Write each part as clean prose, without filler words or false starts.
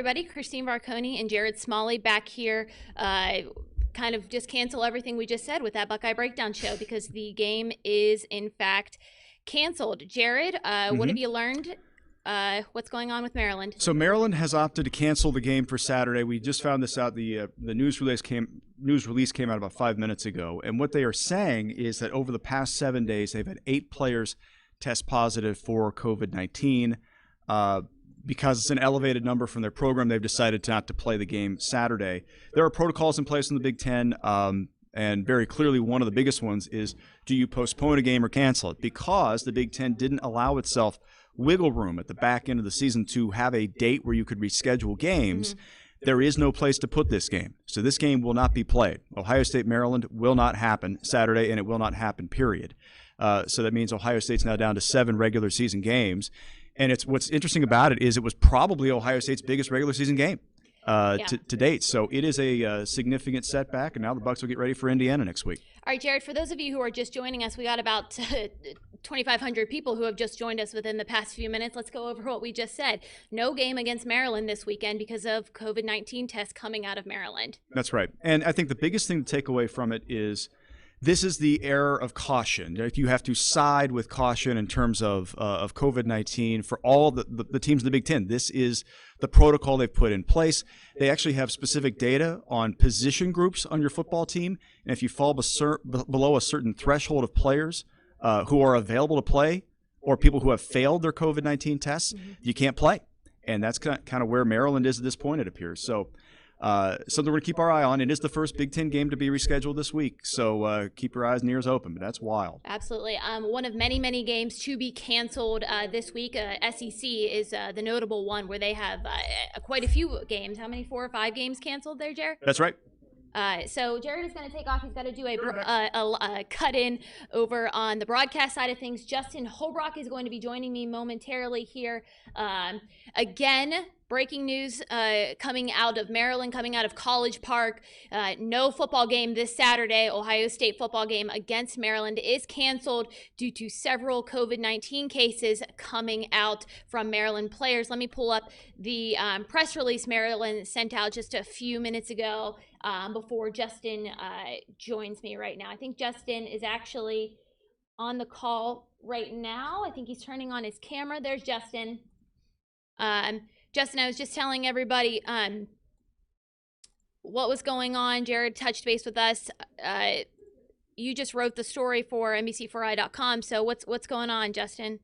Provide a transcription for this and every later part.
everybody. Christine Varconi and Jared Smalley back here. Kind of just cancel everything we just said with that Buckeye Breakdown show because the game is, in fact, canceled. Jared, what have you learned? What's going on with Maryland? So Maryland has opted to cancel the game for Saturday. We just found this out. The news release came out about 5 minutes ago. And what they are saying is that over the past 7 days, they've had 8 players test positive for COVID-19. Because it's an elevated number from their program, they've decided not to play the game Saturday. There are protocols in place in the Big Ten, and very clearly one of the biggest ones is, do you postpone a game or cancel it? Because the Big Ten didn't allow itself wiggle room at the back end of the season to have a date where you could reschedule games. There is no place to put this game. So this game will not be played. Ohio State-Maryland will not happen Saturday, and it will not happen, period. So that means Ohio State's now down to 7 regular season games. And what's interesting about it is it was probably Ohio State's biggest regular season game to date. So it is a significant setback, and now the Bucs will get ready for Indiana next week. All right, Jared, for those of you who are just joining us, we got about 2,500 people who have just joined us within the past few minutes. Let's go over what we just said. No game against Maryland this weekend because of COVID-19 tests coming out of Maryland. That's right. And I think the biggest thing to take away from it is this is the error of caution. You have to side with caution in terms of COVID-19 for all the teams in the Big Ten. This is the protocol they've put in place. They actually have specific data on position groups on your football team. And if you fall below a certain threshold of players who are available to play or people who have failed their COVID-19 tests, you can't play. And that's kind of where Maryland is at this point, it appears. So something we're going to keep our eye on. It is the first Big Ten game to be rescheduled this week, so keep your eyes and ears open. But that's wild. Absolutely. One of many, many games to be canceled this week. SEC is the notable one where they have quite a few games. How many? 4 or 5 games canceled there, Jared? That's right. So Jared is going to take off. He's got to do a cut-in over on the broadcast side of things. Justin Holbrook is going to be joining me momentarily here. Again, breaking news coming out of Maryland, coming out of College Park. No football game this Saturday. Ohio State football game against Maryland is canceled due to several COVID-19 cases coming out from Maryland players. Let me pull up the press release Maryland sent out just a few minutes ago before Justin joins me right now. I think Justin is actually on the call right now. I think he's turning on his camera. There's Justin. Justin, I was just telling everybody what was going on. Jared touched base with us. You just wrote the story for NBC4i.com. So what's going on, Justin?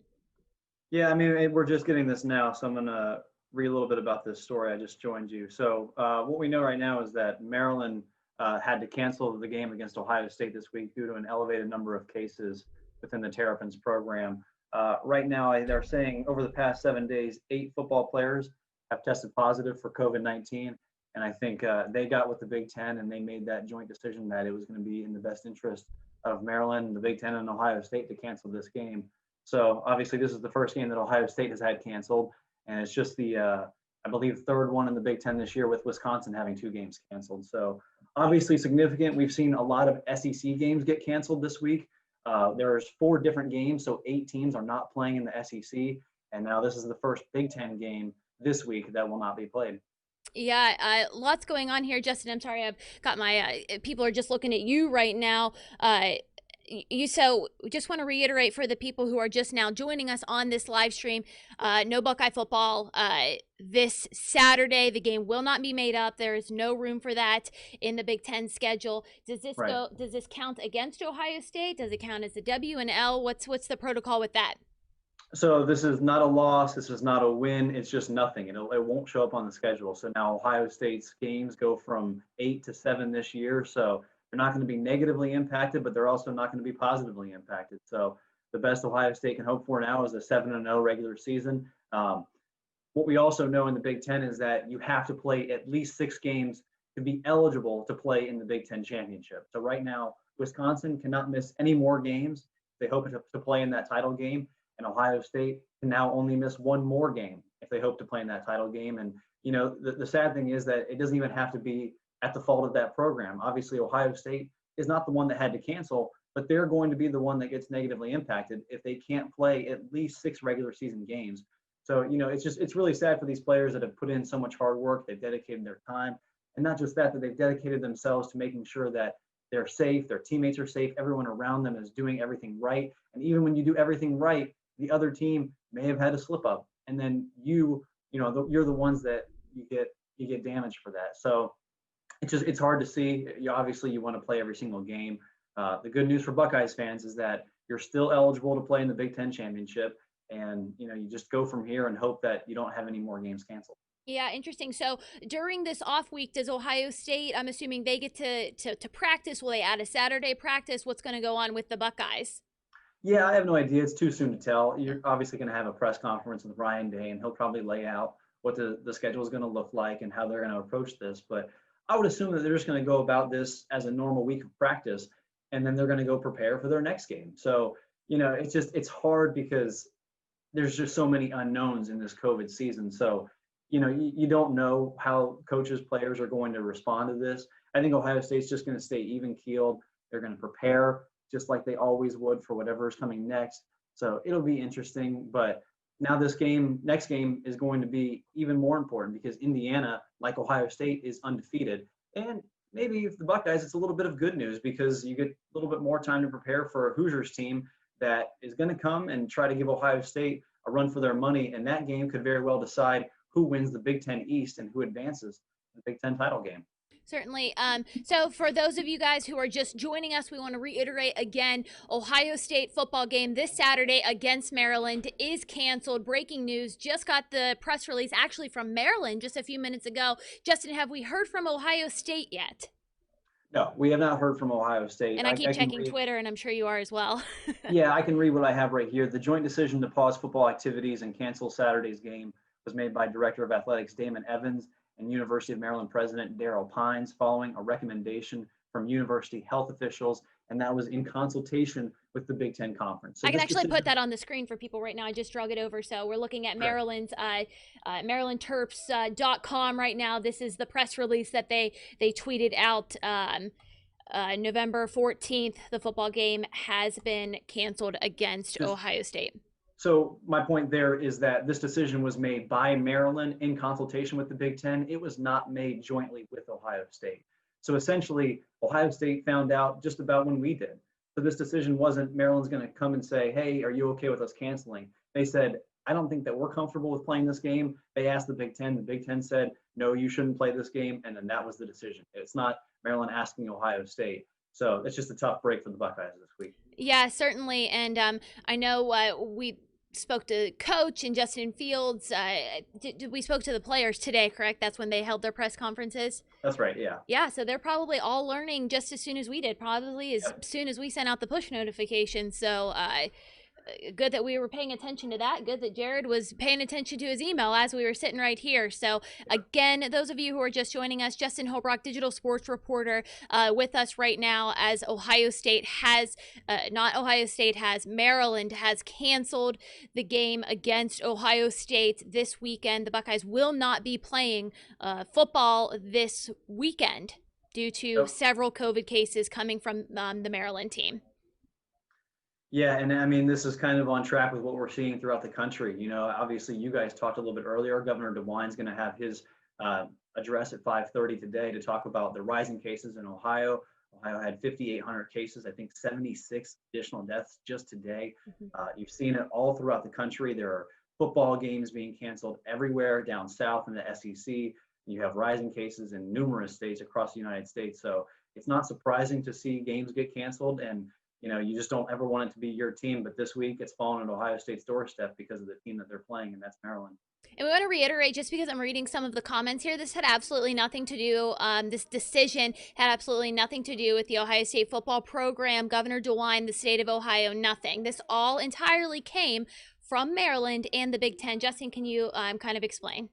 Yeah, I mean, we're just getting this now, so I'm going to read a little bit about this story. I just joined you. So what we know right now is that Maryland had to cancel the game against Ohio State this week due to an elevated number of cases within the Terrapins program. Right now, they're saying over the past 7 days, 8 football players have tested positive for COVID-19. And I think they got with the Big Ten and they made that joint decision that it was going to be in the best interest of Maryland, the Big Ten, and Ohio State to cancel this game. So obviously this is the first game that Ohio State has had canceled. And it's just the, I believe, 3rd one in the Big Ten this year with Wisconsin having 2 games canceled. So obviously significant. We've seen a lot of SEC games get canceled this week. There's 4 different games, so 8 teams are not playing in the SEC. And now this is the first Big Ten game this week that will not be played. Yeah, lots going on here, Justin. I'm sorry, I've got my people are just looking at you right now. So just want to reiterate for the people who are just now joining us on this live stream, no Buckeye football this Saturday. The game will not be made up. There is no room for that in the Big Ten schedule. Does this Does this count against Ohio State? Does it count as a W and L? What's the protocol with that? So this is not a loss. This is not a win. It's just nothing. It won't show up on the schedule. So now Ohio State's games go from 8 to 7 this year. So they're not going to be negatively impacted, but they're also not going to be positively impacted. So the best Ohio State can hope for now is a 7-0 regular season. What we also know in the Big Ten is that you have to play at least 6 games to be eligible to play in the Big Ten championship. So right now, Wisconsin cannot miss any more games. They hope to play in that title game. And Ohio State can now only miss 1 more game if they hope to play in that title game. And, you know, the sad thing is that it doesn't even have to be at the fault of that program. Obviously, Ohio State is not the one that had to cancel, but they're going to be the one that gets negatively impacted if they can't play at least 6 regular season games. So, it's really sad for these players that have put in so much hard work. They've dedicated their time. And not just that they've dedicated themselves to making sure that they're safe, their teammates are safe, everyone around them is doing everything right. And even when you do everything right, the other team may have had a slip up. And then you're the ones that you get damaged for that. So it's hard to see. Obviously you want to play every single game. The good news for Buckeyes fans is that you're still eligible to play in the Big Ten championship, and you just go from here and hope that you don't have any more games canceled. Yeah, interesting. So during this off week, does Ohio State, I'm assuming they get to practice? Will they add a Saturday practice? What's going to go on with the Buckeyes? Yeah, I have no idea. It's too soon to tell. You're obviously going to have a press conference with Ryan Day, and he'll probably lay out what the schedule is going to look like and how they're going to approach this. But I would assume that they're just going to go about this as a normal week of practice, and then they're going to go prepare for their next game. So, it's hard because there's just so many unknowns in this COVID season. So, you don't know how coaches, players are going to respond to this. I think Ohio State's just going to stay even keeled. They're going to prepare just like they always would for whatever is coming next. So it'll be interesting. But now next game is going to be even more important because Indiana, like Ohio State, is undefeated. And maybe if the Buckeyes, it's a little bit of good news because you get a little bit more time to prepare for a Hoosiers team that is going to come and try to give Ohio State a run for their money. And that game could very well decide who wins the Big Ten East and who advances to the Big Ten title game. Certainly. So for those of you guys who are just joining us, we want to reiterate again, Ohio State football game this Saturday against Maryland is canceled. Breaking news, just got the press release actually from Maryland just a few minutes ago. Justin, have we heard from Ohio State yet? No, we have not heard from Ohio State. And I keep checking Twitter, and I'm sure you are as well. Yeah, I can read what I have right here. The joint decision to pause football activities and cancel Saturday's game was made by Director of Athletics Damon Evans and University of Maryland President Daryl Pines following a recommendation from university health officials, and that was in consultation with the Big Ten Conference. So I can actually put that on the screen for people right now. I just drug it over. So we're looking at Maryland's MarylandTerps.com right now. This is the press release that they tweeted out November 14th. The football game has been canceled against Ohio State. So my point there is that this decision was made by Maryland in consultation with the Big Ten. It was not made jointly with Ohio State. So essentially, Ohio State found out just about when we did. So this decision wasn't Maryland's going to come and say, hey, are you okay with us canceling? They said, I don't think that we're comfortable with playing this game. They asked the Big Ten. The Big Ten said, no, you shouldn't play this game. And then that was the decision. It's not Maryland asking Ohio State. So it's just a tough break for the Buckeyes this week. Yeah, certainly. And I know we spoke to Coach and Justin Fields. We spoke to the players today, correct? That's when they held their press conferences? That's right, yeah. Yeah, so they're probably all learning just as soon as we did, probably as soon as we sent out the push notification. So good that we were paying attention to that. Good that Jared was paying attention to his email as we were sitting right here. So again, those of you who are just joining us, Justin Holbrook, digital sports reporter, with us right now as Maryland has canceled the game against Ohio State this weekend. The Buckeyes will not be playing football this weekend due to several COVID cases coming from the Maryland team. Yeah, and I mean, this is kind of on track with what we're seeing throughout the country. Obviously, you guys talked a little bit earlier. Governor DeWine's going to have his address at 5:30 today to talk about the rising cases in Ohio. Ohio had 5,800 cases, I think 76 additional deaths just today. You've seen it all throughout the country. There are football games being canceled everywhere down south in the SEC. You have rising cases in numerous states across the United States. So it's not surprising to see games get canceled, and you just don't ever want it to be your team. But this week it's fallen on Ohio State's doorstep because of the team that they're playing, and that's Maryland. And we want to reiterate, just because I'm reading some of the comments here, this had absolutely nothing to do, this decision had absolutely nothing to do with the Ohio State football program, Governor DeWine, the state of Ohio, nothing. This all entirely came from Maryland and the Big Ten. Justin, can you kind of explain?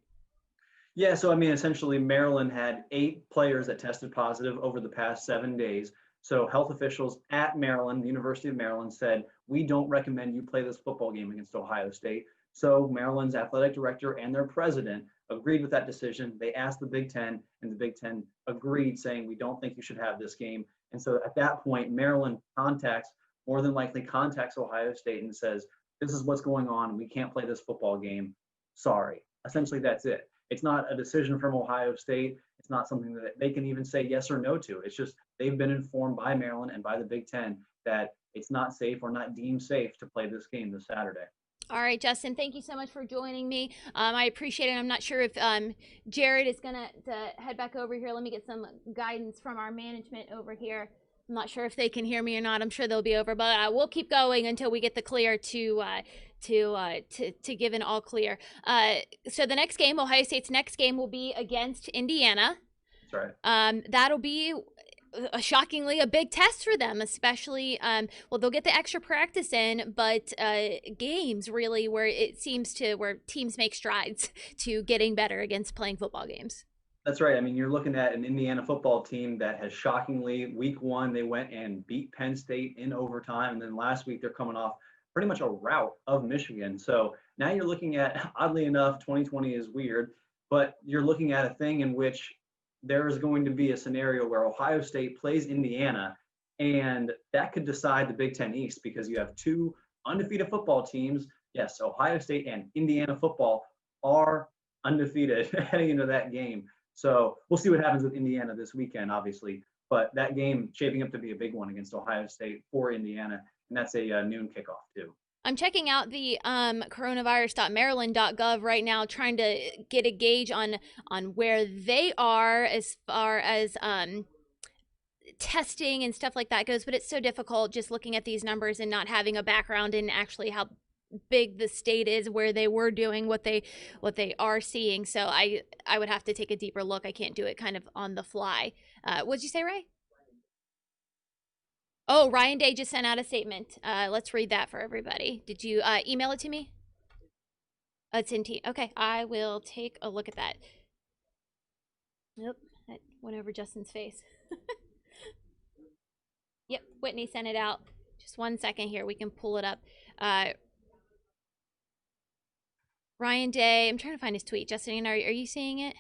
Yeah, so I mean, essentially Maryland had 8 players that tested positive over the past 7 days. So health officials at Maryland, the University of Maryland, said, we don't recommend you play this football game against Ohio State. So Maryland's athletic director and their president agreed with that decision. They asked the Big Ten, and the Big Ten agreed, saying, we don't think you should have this game. And so at that point, Maryland more than likely contacts Ohio State and says, this is what's going on. We can't play this football game. sorry. Essentially, that's it. It's not a decision from Ohio State. It's not something that they can even say yes or no to. It's just they've been informed by Maryland and by the Big Ten that it's not safe or not deemed safe to play this game this Saturday. All right, Justin, thank you so much for joining me. I appreciate it. I'm not sure if Jared is going to head back over here. Let me get some guidance from our management over here. I'm not sure if they can hear me or not. I'm sure they'll be over, but we'll keep going until we get the clear to give an all clear. So the next game, Ohio State's next game, will be against Indiana. That's right. That'll be shockingly a big test for them, especially well, they'll get the extra practice in, but games really where it seems to where teams make strides to getting better against playing football games. That's right. I mean, you're looking at an Indiana football team that has shockingly, week one, they went and beat Penn State in overtime. And then last week, they're coming off pretty much a rout of Michigan. So now you're looking at, oddly enough, 2020 is weird, but you're looking at a thing in which there is going to be a scenario where Ohio State plays Indiana, and that could decide the Big Ten East because you have two undefeated football teams. Yes, Ohio State and Indiana football are undefeated heading into that game. So we'll see what happens with Indiana this weekend, obviously. But that game shaping up to be a big one against Ohio State for Indiana, and that's a noon kickoff too. I'm checking out the coronavirus.maryland.gov right now, trying to get a gauge on where they are as far as testing and stuff like that goes. But it's so difficult just looking at these numbers and not having a background in actually how big the state is, where they were doing what they are seeing. So I would have to take a deeper look. I can't do it kind of on the fly. What'd you say, Ray? Oh, Ryan Day just sent out a statement. Let's read that for everybody. Did you email it to me? It's in T. Okay, I will take a look at that. Nope, that went over Justin's face. Yep, Whitney sent it out. Just 1 second here. We can pull it up. Ryan Day. I'm trying to find his tweet. Justin, are you seeing it?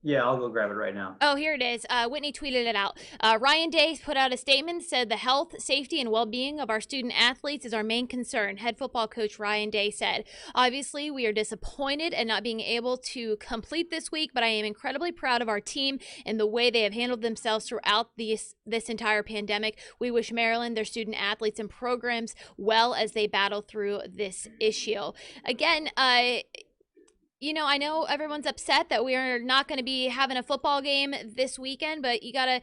Yeah, I'll go grab it right now. Oh, here it is. Whitney tweeted it out. Ryan Day put out a statement, said the health, safety, and well-being of our student athletes is our main concern. Head football coach Ryan Day said, obviously, we are disappointed in not being able to complete this week, but I am incredibly proud of our team and the way they have handled themselves throughout this entire pandemic. We wish Maryland, their student athletes, and programs well as they battle through this issue. Again, you know, I know everyone's upset that we are not going to be having a football game this weekend, but you gotta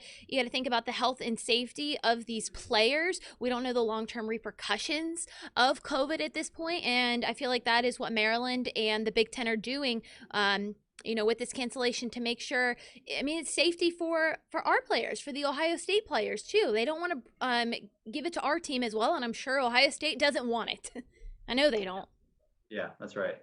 think about the health and safety of these players. We don't know the long-term repercussions of COVID at this point, and I feel like that is what Maryland and the Big Ten are doing. You know, with this cancellation to make sure, I mean, it's safety for our players, for the Ohio State players too. They don't want to give it to our team as well, and I'm sure Ohio State doesn't want it. I know they don't. Yeah, that's right.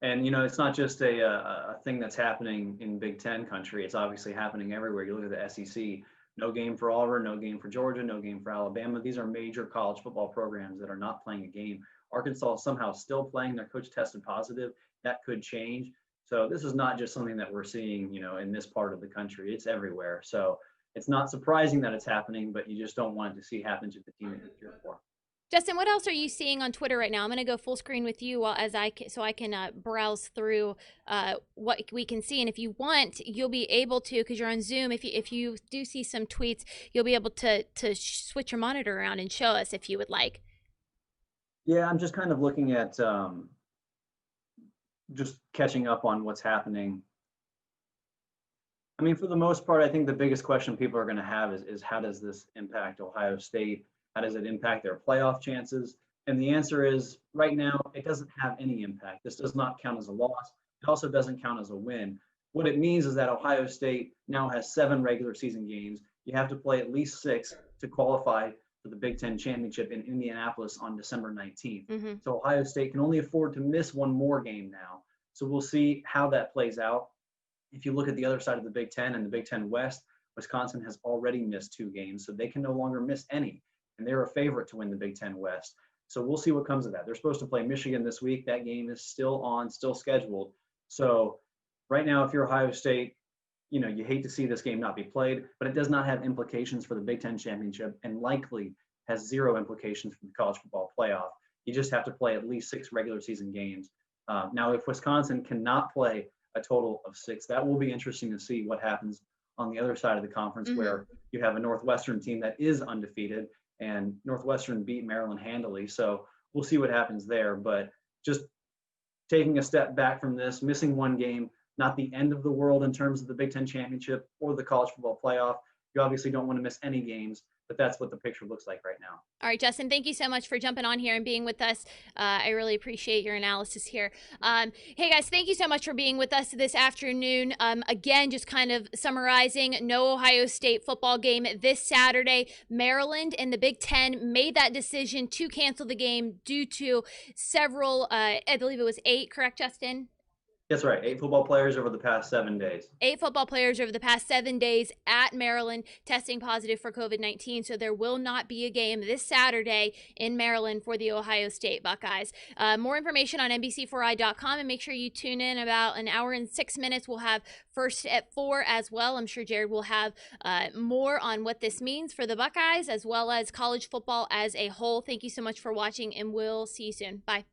And, you know, it's not just a thing that's happening in Big Ten country. It's obviously happening everywhere. You look at the SEC, no game for Auburn, no game for Georgia, no game for Alabama. These are major college football programs that are not playing a game. Arkansas is somehow still playing. Their coach tested positive. That could change. So this is not just something that we're seeing, you know, in this part of the country. It's everywhere. So it's not surprising that it's happening, but you just don't want it to see happen to the team that you cheer for. Justin, what else are you seeing on Twitter right now? I'm going to go full screen with you so I can browse through what we can see. And if you want, you'll be able to, because you're on Zoom, if you do see some tweets, you'll be able to switch your monitor around and show us if you would like. Yeah, I'm just kind of looking at just catching up on what's happening. I mean, for the most part, I think the biggest question people are going to have is how does this impact Ohio State? How does it impact their playoff chances? And the answer is right now, it doesn't have any impact. This does not count as a loss. It also doesn't count as a win. What it means is that Ohio State now has 7 regular season games. You have to play at least 6 to qualify for the Big Ten championship in Indianapolis on December 19th. Mm-hmm. So Ohio State can only afford to miss 1 more game now. So we'll see how that plays out. If you look at the other side of the Big Ten and the Big Ten West, Wisconsin has already missed 2 games, so they can no longer miss any. And they're a favorite to win the Big Ten West. So we'll see what comes of that. They're supposed to play Michigan this week. That game is still on, still scheduled. So right now, if you're Ohio State, you know, you hate to see this game not be played, but it does not have implications for the Big Ten championship and likely has 0 implications for the college football playoff. You just have to play at least 6 regular season games. Now, if Wisconsin cannot play a total of 6, that will be interesting to see what happens on the other side of the conference, where you have a Northwestern team that is undefeated, and Northwestern beat Maryland handily. So we'll see what happens there. But just taking a step back from this, missing one game, not the end of the world in terms of the Big Ten championship or the college football playoff. You obviously don't want to miss any games, but that's what the picture looks like right now. All right, Justin, thank you so much for jumping on here and being with us. I really appreciate your analysis here. Hey, guys, thank you so much for being with us this afternoon. Again, just kind of summarizing, no Ohio State football game this Saturday. Maryland and the Big Ten made that decision to cancel the game due to several, I believe it was 8, correct, Justin? That's right. 8 football players over the past 7 days. 8 football players over the past 7 days at Maryland testing positive for COVID-19. So there will not be a game this Saturday in Maryland for the Ohio State Buckeyes. More information on NBC4i.com, and make sure you tune in about an hour and 6 minutes. We'll have First at 4 as well. I'm sure Jared will have more on what this means for the Buckeyes as well as college football as a whole. Thank you so much for watching, and we'll see you soon. Bye.